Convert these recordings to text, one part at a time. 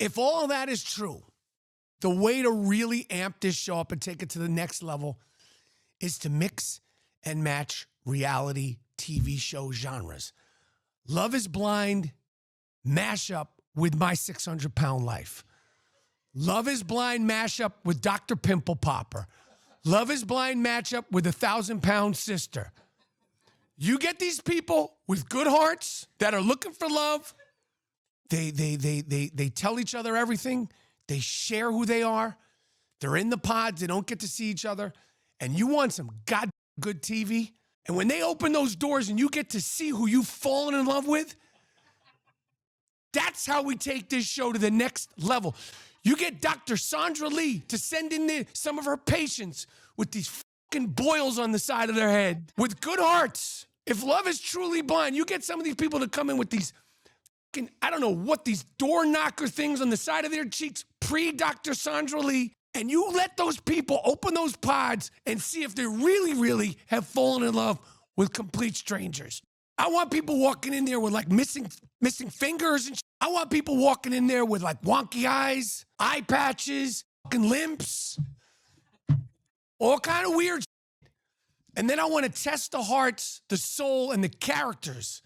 If all that is true, the way to really amp this show up and take it to the next level is to mix and match reality TV show genres. Love is Blind mashup with My 600-Pound Life. Love is Blind mashup with Dr. Pimple Popper. Love is Blind matchup with 1,000-Pound Sister. You get these people with good hearts that are looking for love. They tell each other everything. They share who they are. They're in the pods. They don't get to see each other. And you want some god good TV. And when they open those doors and you get to see who you've fallen in love with, that's how we take this show to the next level. You get Dr. Sandra Lee to send in some of her patients with these fucking boils on the side of their head with good hearts. If love is truly blind, you get some of these people to come in with these fucking, I don't know what, these door knocker things on the side of their cheeks, pre-Dr. Sandra Lee, and you let those people open those pods and see if they really, really have fallen in love with complete strangers. I want people walking in there with like missing fingers and I want people walking in there with like wonky eyes, eye patches, fucking limps, all kind of weird shit. And then I want to test the hearts, the soul, and the characters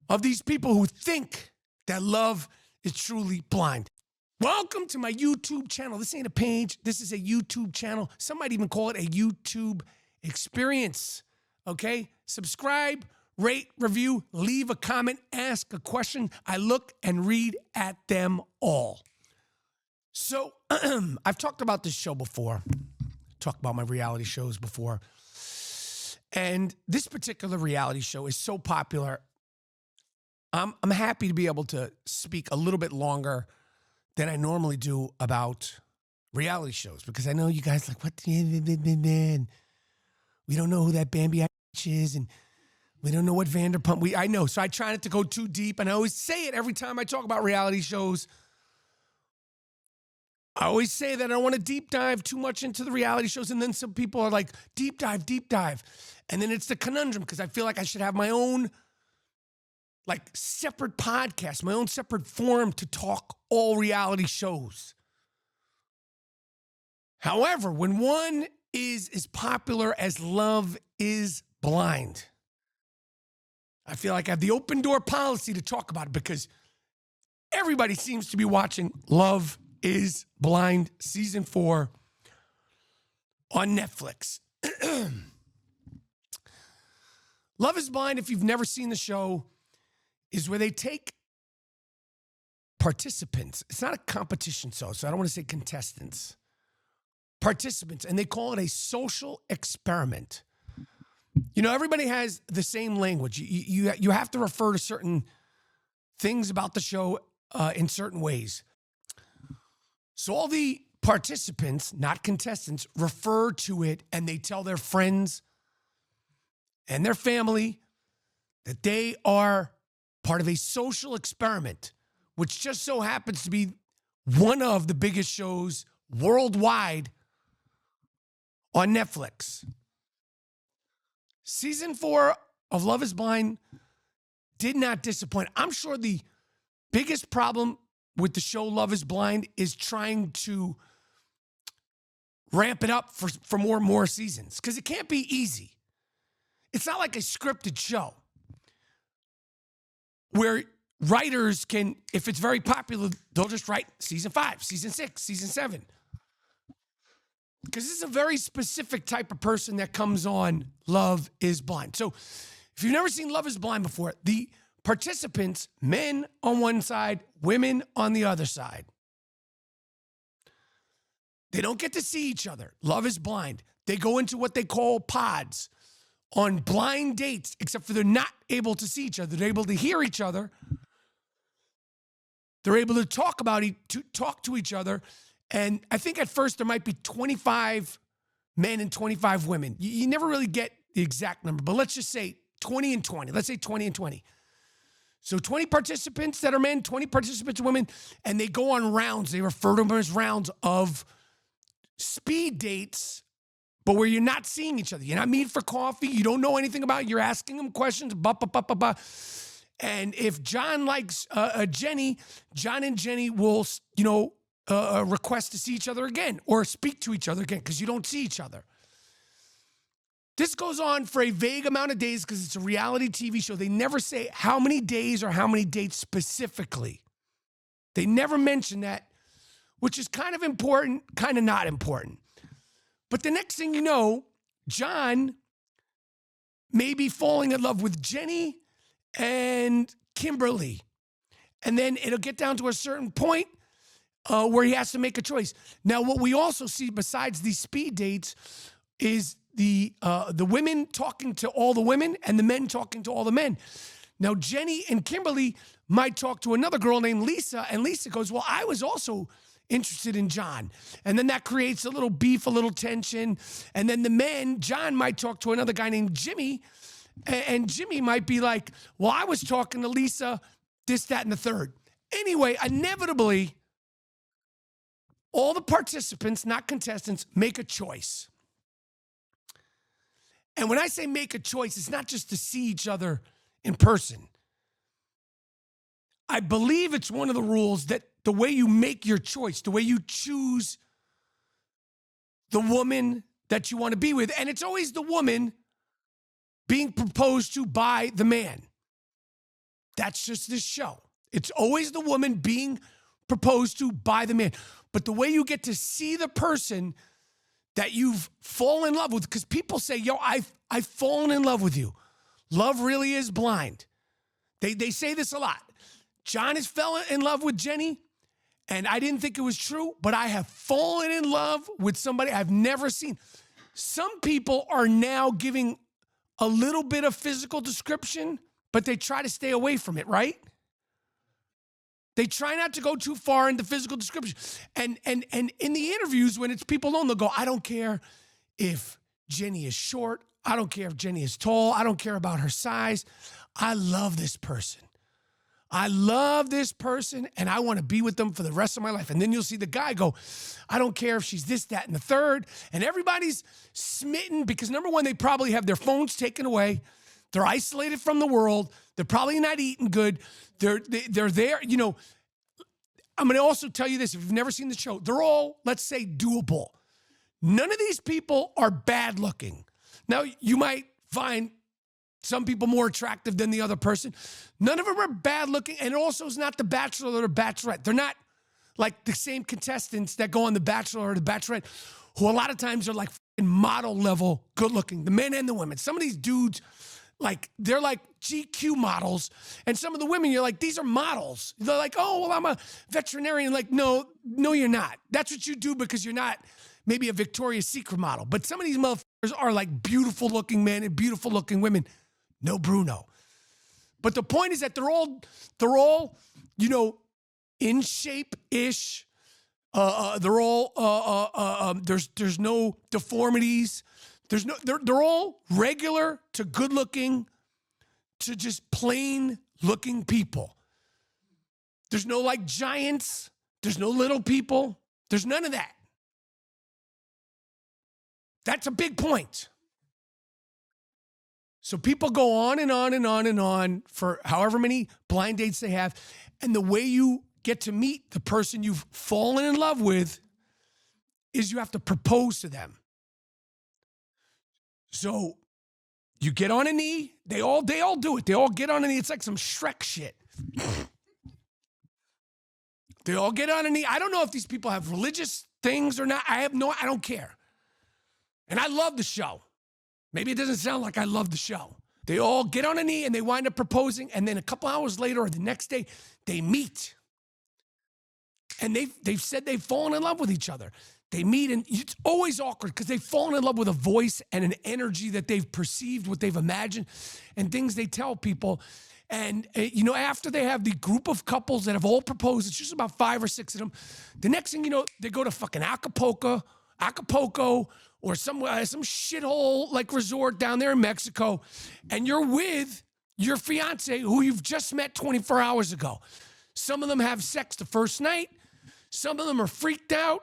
of these people who think that love is truly blind. Welcome to my YouTube channel. This ain't a page. This is a YouTube channel. Some might even call it a YouTube experience. Okay? Subscribe, rate, review, leave a comment, ask a question. I look and read at them all. So I've talked about this show before. Talked about my reality shows before. And this particular reality show is so popular. I'm happy to be able to speak a little bit longer than I normally do about reality shows because I know you guys like, what? We don't know who that Bambi is, and we don't know what Vanderpump. I know, so I try not to go too deep, and I always say it every time I talk about reality shows. I always say that I don't want to deep dive too much into the reality shows, and then some people are like, deep dive. And then it's the conundrum because I feel like I should have my own like separate podcast, my own separate forum to talk all reality shows. However, when one is as popular as Love is Blind, I feel like I have the open door policy to talk about it because everybody seems to be watching Love is Blind Season 4 on Netflix. Love is Blind, if you've never seen the show, is where they take participants. It's not a competition show, so I don't want to say contestants. Participants, and they call it a social experiment. You know, everybody has the same language. You have to refer to certain things about the show in certain ways. So all the participants, not contestants, refer to it and they tell their friends and their family that they are part of a social experiment, which just so happens to be one of the biggest shows worldwide on Netflix. Season 4 of Love is Blind did not disappoint. I'm sure the biggest problem with the show Love is Blind is trying to ramp it up for more and more seasons because it can't be easy. It's not like a scripted show where writers can, if it's very popular, they'll just write season 5, season 6, season 7. Because this is a very specific type of person that comes on Love is Blind. So if you've never seen Love is Blind before, the participants, men on one side, women on the other side, they don't get to see each other. Love is Blind. They go into what they call pods on blind dates, except for they're not able to see each other. They're able to hear each other. They're able to talk to each other. And I think at first there might be 25 men and 25 women. You never really get the exact number, but let's just say 20 and 20. Let's say 20 and 20. So 20 participants that are men, 20 participants are women, and they go on rounds. They refer to them as rounds of speed dates, but where you're not seeing each other. You're not meeting for coffee. You don't know anything about it. You're asking them questions. And if John likes Jenny, John and Jenny will, request to see each other again or speak to each other again because you don't see each other. This goes on for a vague amount of days because it's a reality TV show. They never say how many days or how many dates specifically. They never mention that, which is kind of important, kind of not important. But the next thing you know, John may be falling in love with Jenny and Kimberly. And then it'll get down to a certain point where he has to make a choice. Now, what we also see besides these speed dates is the women talking to all the women and the men talking to all the men. Now, Jenny and Kimberly might talk to another girl named Lisa, and Lisa goes, well, I was also interested in John. And then that creates a little beef, a little tension. And then the men, John might talk to another guy named Jimmy, and Jimmy might be like, well, I was talking to Lisa, this, that, and the third. Anyway, inevitably, all the participants, not contestants, make a choice. And when I say make a choice, it's not just to see each other in person. I believe it's one of the rules that the way you make your choice, the way you choose the woman that you want to be with, and it's always the woman being proposed to by the man. That's just this show. It's always the woman being proposed to by the man. But the way you get to see the person that you've fallen in love with, because people say, yo, I've fallen in love with you. Love really is blind. They say this a lot. John has fell in love with Jenny, and I didn't think it was true, but I have fallen in love with somebody I've never seen. Some people are now giving a little bit of physical description, but they try to stay away from it, right? They try not to go too far into physical description. And in the interviews, when it's people alone, they'll go, I don't care if Jenny is short. I don't care if Jenny is tall. I don't care about her size. I love this person. I love this person, and I want to be with them for the rest of my life. And then you'll see the guy go, I don't care if she's this, that, and the third. And everybody's smitten because, number one, they probably have their phones taken away. They're isolated from the world. They're probably not eating good. They're there. You know, I'm going to also tell you this. If you've never seen the show, they're all, let's say, doable. None of these people are bad looking. Now, you might find some people more attractive than the other person. None of them are bad looking. And it also is not the Bachelor or the Bachelorette. They're not like the same contestants that go on the Bachelor or the Bachelorette, who a lot of times are like model level good looking, the men and the women. Some of these dudes, like, they're like GQ models. And some of the women, you're like, these are models. They're like, oh, well, I'm a veterinarian. Like, no, you're not. That's what you do because you're not maybe a Victoria's Secret model. But some of these motherfuckers are like beautiful looking men and beautiful looking women. No Bruno. But the point is that they're all, you know, in shape-ish. They're all, there's no deformities. They're all regular to good looking to just plain looking people. There's no like giants. There's no little people. There's none of that. That's a big point. So people go on and on and on and on for however many blind dates they have. And the way you get to meet the person you've fallen in love with is you have to propose to them. So you get on a knee. They all do it. They all get on a knee. It's like some Shrek shit. They all get on a knee. I don't know if these people have religious things or not. I don't care. And I love the show. Maybe it doesn't sound like I love the show. They all get on a knee and they wind up proposing, and then a couple hours later or the next day, they meet. And they've said they've fallen in love with each other. They meet, and it's always awkward because they've fallen in love with a voice and an energy that they've perceived, what they've imagined, and things they tell people. And, you know, after they have the group of couples that have all proposed, it's just about 5 or 6 of them. The next thing you know, they go to fucking Acapulco, or some shithole like resort down there in Mexico, and you're with your fiance who you've just met 24 hours ago. Some of them have sex the first night. Some of them are freaked out.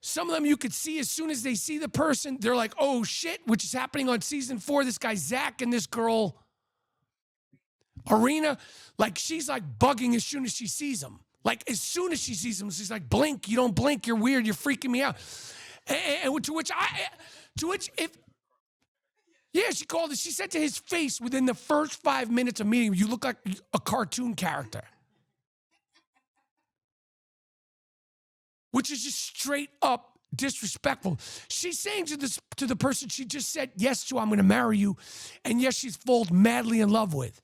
Some of them you could see as soon as they see the person, they're like, oh shit, which is happening on season 4. This guy Zach and this girl, arena. Like, she's like bugging as soon as she sees him. Like, as soon as she sees him, she's like, blink. You don't blink. You're weird. You're freaking me out. And to which yeah, she called it. She said to his face within the first 5 minutes of meeting him, you look like a cartoon character. Which is just straight up disrespectful. She's saying to the person she just said yes to, I'm going to marry you, and yes, she's fallen madly in love with.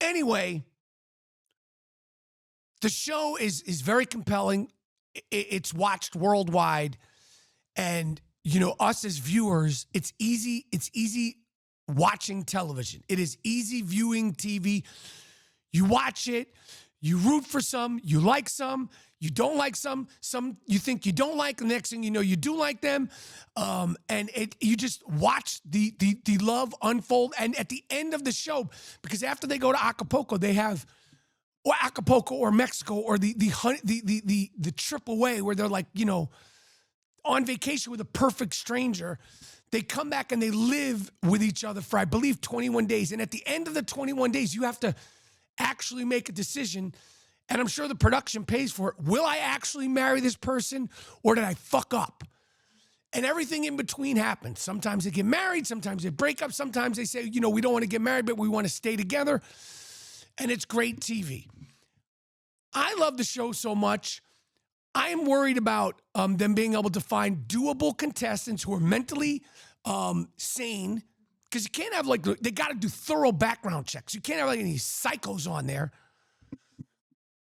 Anyway, the show is very compelling. It's watched worldwide, and you know, us as viewers, it's easy watching television. It is easy viewing TV. You watch it, you root for some, you like some, you don't like some you think you don't like, the next thing you know, you do like them. And you just watch the love unfold. And at the end of the show, because after they go to Acapulco, they have, or Acapulco or Mexico, or the trip away where they're like, you know, on vacation with a perfect stranger. They come back and they live with each other for, I believe, 21 days. And at the end of the 21 days, you have to actually make a decision. And I'm sure the production pays for it. Will I actually marry this person, or did I fuck up? And everything in between happens. Sometimes they get married, sometimes they break up, sometimes they say, you know, we don't want to get married, but we want to stay together. And it's great TV. I love the show so much. I am worried about them being able to find doable contestants who are mentally sane, because you can't have, like, they got to do thorough background checks. You can't have like any psychos on there.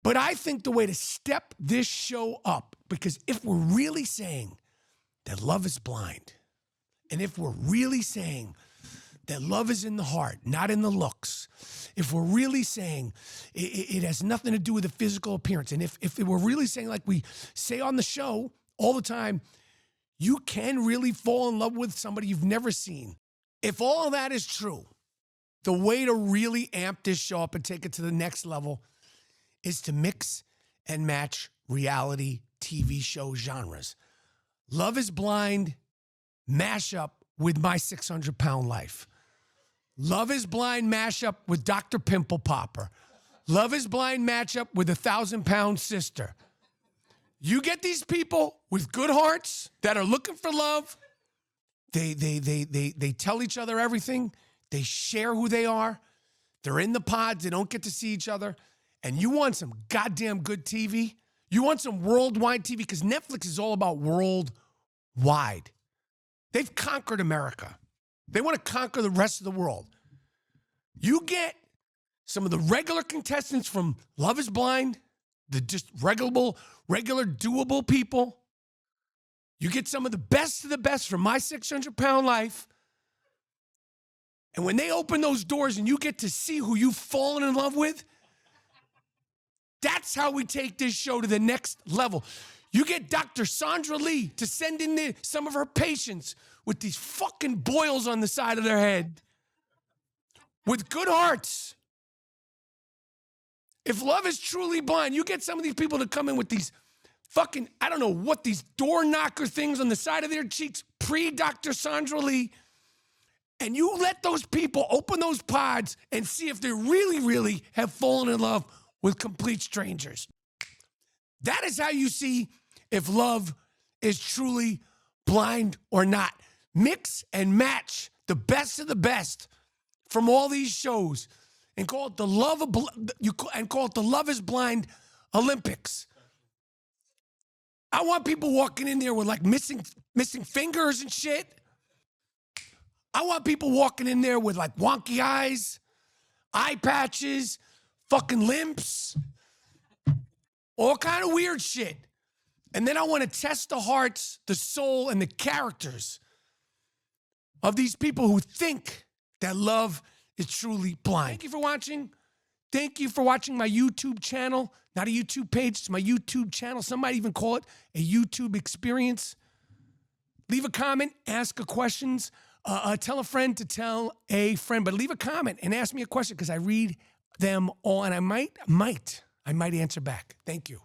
But I think the way to step this show up, because if we're really saying that love is blind, and if we're really saying that love is in the heart, not in the looks, if we're really saying it has nothing to do with the physical appearance, and if we're really saying, like we say on the show all the time, you can really fall in love with somebody you've never seen. If all of that is true, the way to really amp this show up and take it to the next level is to mix and match reality TV show genres. Love is Blind, mash up with My 600-Pound Life. Love is Blind, mashup with Dr. Pimple Popper. Love is Blind, matchup with 1,000-Pound Sister. You get these people with good hearts that are looking for love. They tell each other everything. They share who they are. They're in the pods. They don't get to see each other. And you want some goddamn good TV? You want some worldwide TV? Because Netflix is all about worldwide. They've conquered America. They want to conquer the rest of the world. You get some of the regular contestants from Love is Blind, the just regular doable people. You get some of the best from My 600-Pound Life. And when they open those doors and you get to see who you've fallen in love with, that's how we take this show to the next level. You get Dr. Sandra Lee to send in some of her patients with these fucking boils on the side of their head with good hearts. If love is truly blind, you get some of these people to come in with these fucking, I don't know what, these door knocker things on the side of their cheeks, pre-Dr. Sandra Lee, and you let those people open those pods and see if they really, really have fallen in love with complete strangers. That is how you see if love is truly blind or not. Mix and match the best of the best from all these shows and call it the Love is Blind Olympics. I want people walking in there with like missing fingers and shit. I want people walking in there with like wonky eyes, eye patches, fucking limps, all kind of weird shit. And then I want to test the hearts, the soul, and the characters of these people who think that love is truly blind. Thank you for watching. Thank you for watching my YouTube channel. Not a YouTube page, it's my YouTube channel. Some might even call it a YouTube experience. Leave a comment, ask a questions. Tell a friend to tell a friend, but leave a comment and ask me a question because I read them all and I might answer back. Thank you.